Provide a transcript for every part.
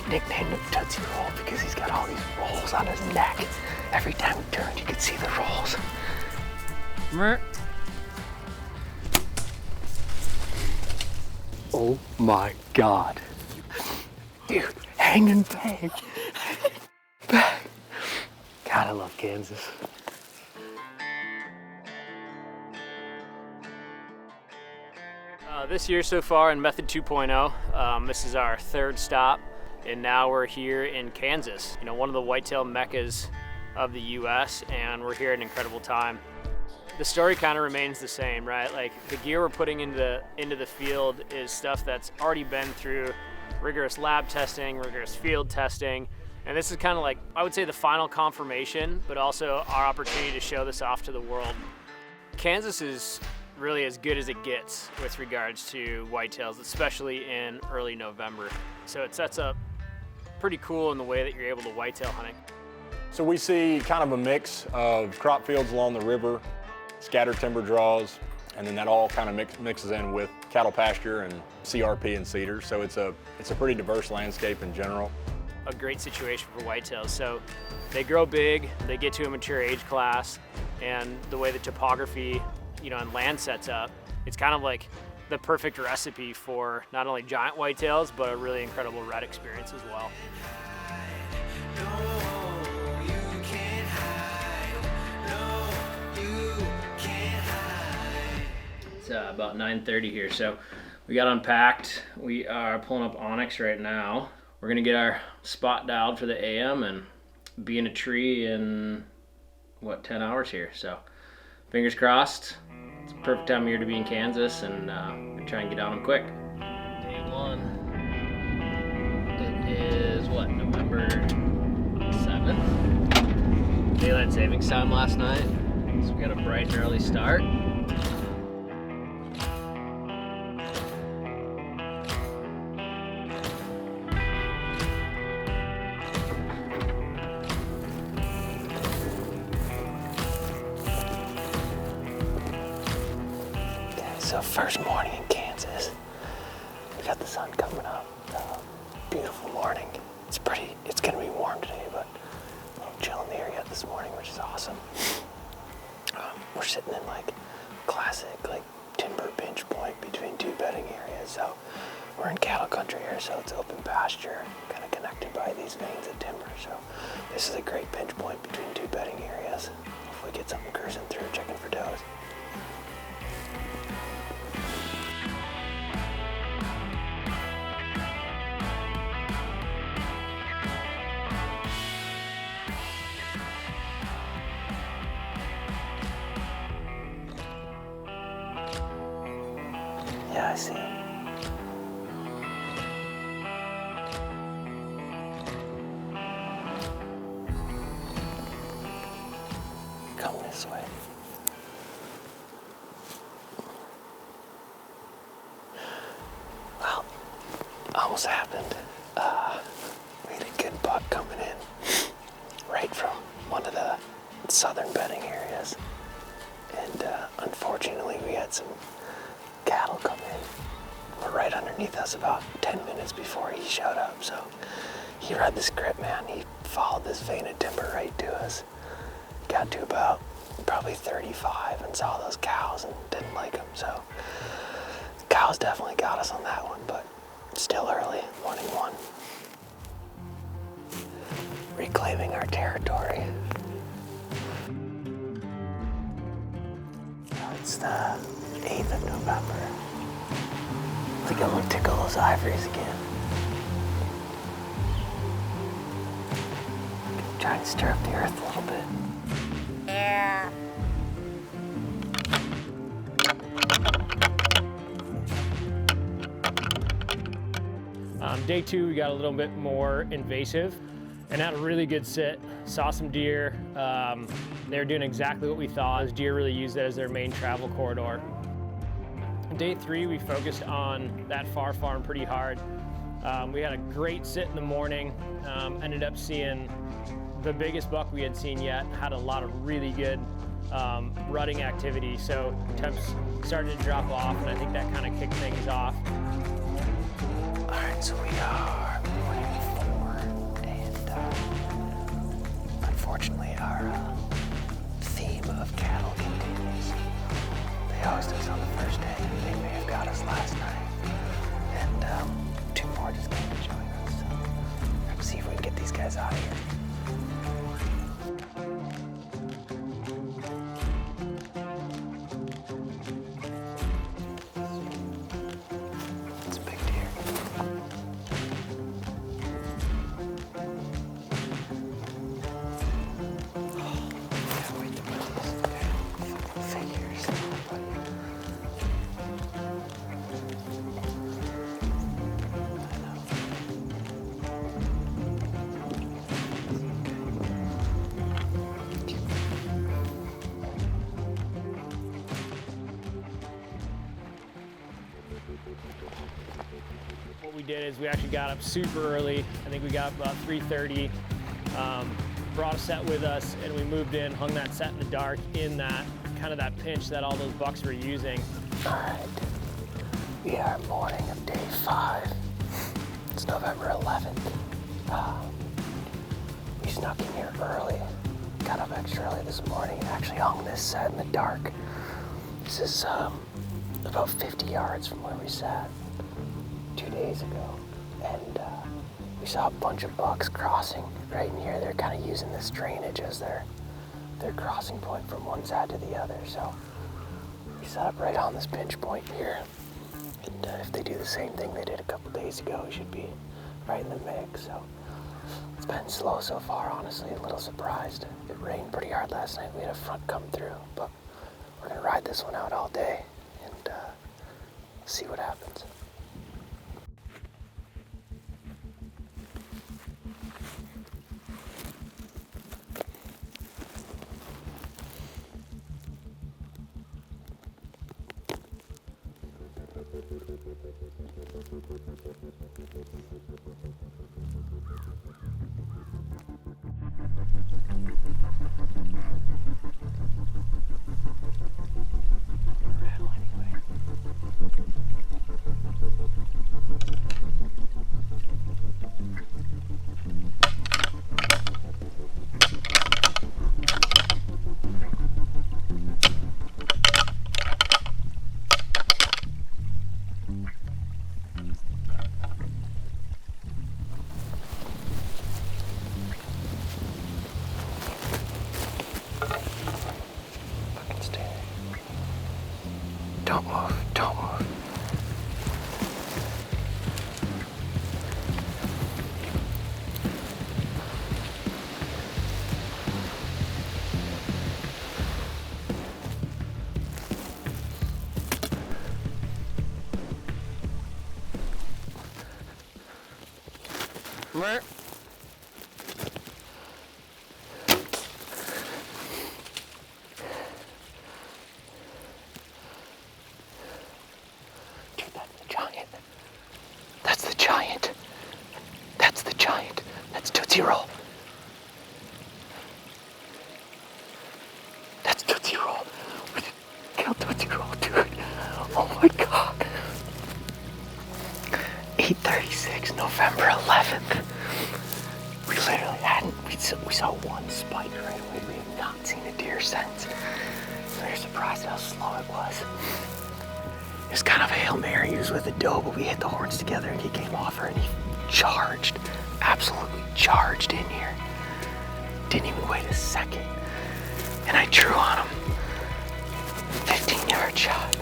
nicknamed him Tootsie Roll because he's got all these rolls on his neck. Every time he turned, you could see the rolls. Oh my God. Dude, hanging bang. God, I love Kansas. This year so far in Method 2.0, this is our third stop, and now we're here in Kansas, you know, one of the whitetail meccas of the US, and we're here at an incredible time. The story kind of remains the same, right? Like, the gear we're putting into the field is stuff that's already been through rigorous lab testing, rigorous field testing, and this is kind of like, I would say, the final confirmation, but also our opportunity to show this off to the world. Kansas is really as good as it gets with regards to whitetails, especially in early November. So it sets up pretty cool in the way that you're able to whitetail hunting. So we see kind of a mix of crop fields along the river, scattered timber draws, and then that all kind of mixes in with cattle pasture and CRP and cedars. So it's a pretty diverse landscape in general. A great situation for whitetails. So they grow big, they get to a mature age class, and the way the topography, you know, and land sets up, it's kind of like the perfect recipe for not only giant whitetails, but a really incredible red experience as well. It's about 9:30 here, so we got unpacked. We are pulling up Onyx right now. We're gonna get our spot dialed for the AM and be in a tree in, what, 10 hours here, so fingers crossed. It's the perfect time of year to be in Kansas, and we're gonna try and get on them quick. Day one. It is, what, November 7th? Daylight savings time last night, so we got a bright and early start. So first morning in Kansas, we got the sun coming up. Beautiful morning. It's gonna be warm today, but a little chill in the air yet this morning, which is awesome. We're sitting in like classic like timber pinch point between two bedding areas. So we're in cattle country here, so it's open pasture, kind of connected by these veins of timber. So this is a great pinch point between two bedding areas. Hopefully get something cruising through, checking for does. Yeah, I see him. Come this way. Well, almost happened. We had a good buck coming in right from one of the southern bedding areas. And unfortunately, we had some cattle come in. Were right underneath us about 10 minutes before he showed up. So he read the script, man. He followed this vein of timber right to us. Got to about probably 35 and saw those cows and didn't like them. So the cows definitely got us on that one, but still early, morning one. Reclaiming our territory. It's the 8th of November. I think I'm gonna tickle those ivories again. Try and stir up the earth a little bit. Yeah. Day two, we got a little bit more invasive and had a really good sit. Saw some deer. They were doing exactly what we thought. Those deer really used that as their main travel corridor. Day three, we focused on that far farm pretty hard. We had a great sit in the morning. Ended up seeing the biggest buck we had seen yet. Had a lot of really good rutting activity. So temps started to drop off, and I think that kind of kicked things off. All right, so we are 24. Unfortunately, our theme of cattle continues. They host us on the first day. They may have got us last night. And 2 more just came to join us. So let's see if we can get these guys out of here. It's a big deer. Figures. What we did is we actually got up super early. I think we got up about 3:30. Brought a set with us and we moved in, hung that set in the dark in that kind of that pinch that all those bucks were using. All right, we are morning of day 5. It's November 11th. We snuck in here early, got up extra early this morning and actually hung this set in the dark. This is about 50 yards from where we sat 2 days ago. And we saw a bunch of bucks crossing right in here. They're kind of using this drainage as their crossing point from one side to the other. So we set up right on this pinch point here. And if they do the same thing they did a couple days ago, we should be right in the mix. So it's been slow so far, honestly, a little surprised. It rained pretty hard last night. We had a front come through, but we're gonna ride this one out all day and see what happens. Don't move, don't move. Mer. Roll. That's Tootsie Roll. We did kill Tootsie Roll, dude. Oh my god. 8:36, November 11th. We literally hadn't, we saw one spike right away. We have not seen a deer since. We were surprised how slow it was. It was kind of a Hail Mary. He was with a doe, but we hit the horns together and he came off her and he charged. Absolutely charged in here. Didn't even wait a second. And I drew on him. 15-yard shot.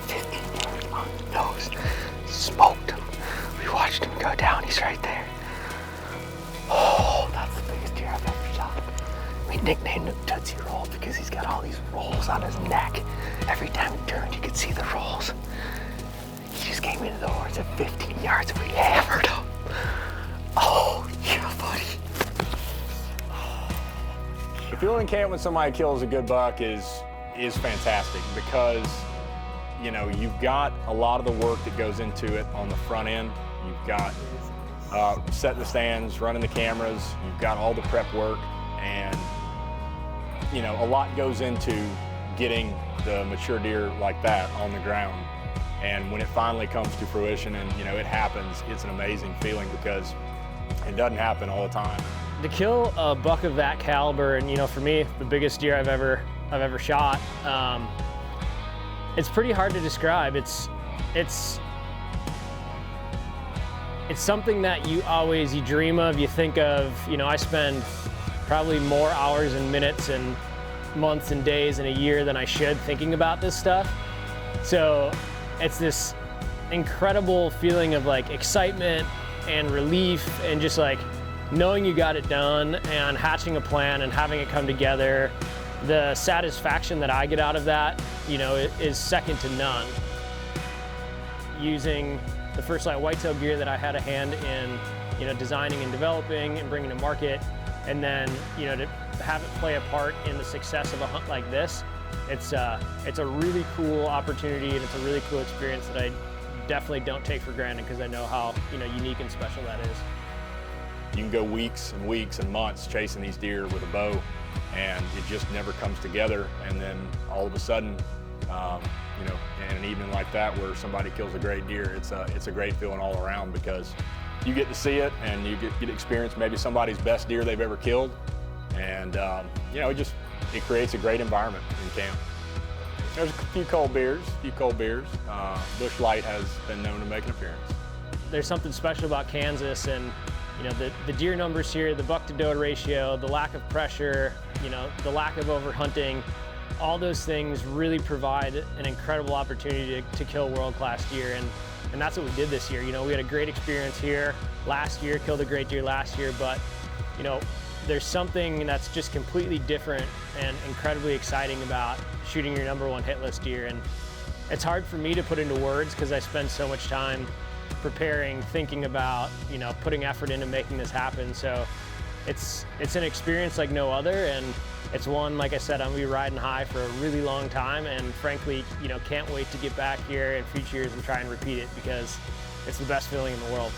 15 yards on the nose. Smoked him. We watched him go down. He's right there. Oh, that's the biggest deer I've ever shot. We nicknamed him Tootsie Roll because he's got all these rolls on his neck. Every time he turned, you could see the rolls. He just came into the horns at 15 yards and we hammered him. Oh, yeah, buddy. The feeling camp when somebody kills a good buck is fantastic because, you know, you've got a lot of the work that goes into it on the front end. You've got setting the stands, running the cameras, you've got all the prep work, and, you know, a lot goes into getting the mature deer like that on the ground. And when it finally comes to fruition and, you know, it happens, it's an amazing feeling because It doesn't happen all the time. To kill a buck of that caliber, and for me, the biggest deer I've ever shot, it's pretty hard to describe. It's something that you dream of, you think of. I spend probably more hours and minutes and months and days in a year than I should thinking about this stuff. So it's this incredible feeling of like excitement and relief and just like knowing you got it done and hatching a plan and having it come together. The satisfaction that I get out of that, is second to none. Using the First Lite whitetail gear that I had a hand in, designing and developing and bringing to market, and then, to have it play a part in the success of a hunt like this, it's a really cool opportunity, and it's a really cool experience that I definitely don't take for granted, because I know how, unique and special that is. You can go weeks and weeks and months chasing these deer with a bow, and it just never comes together. And then all of a sudden, in an evening like that where somebody kills a great deer, it's a great feeling all around, because you get to see it and you get to experience maybe somebody's best deer they've ever killed. And it creates a great environment in camp. There's a few cold beers. Busch Light has been known to make an appearance. There's something special about Kansas, and the deer numbers here, the buck to doe ratio, the lack of pressure, the lack of overhunting, all those things really provide an incredible opportunity to kill world-class deer, and that's what we did this year. We had a great experience here last year, killed a great deer last year, but there's something that's just completely different and incredibly exciting about shooting your #1 hit list deer. And it's hard for me to put into words, because I spend so much time preparing, thinking about, putting effort into making this happen. So it's an experience like no other, and it's one, like I said, I'm gonna be riding high for a really long time, and frankly, can't wait to get back here in future years and try and repeat it, because it's the best feeling in the world.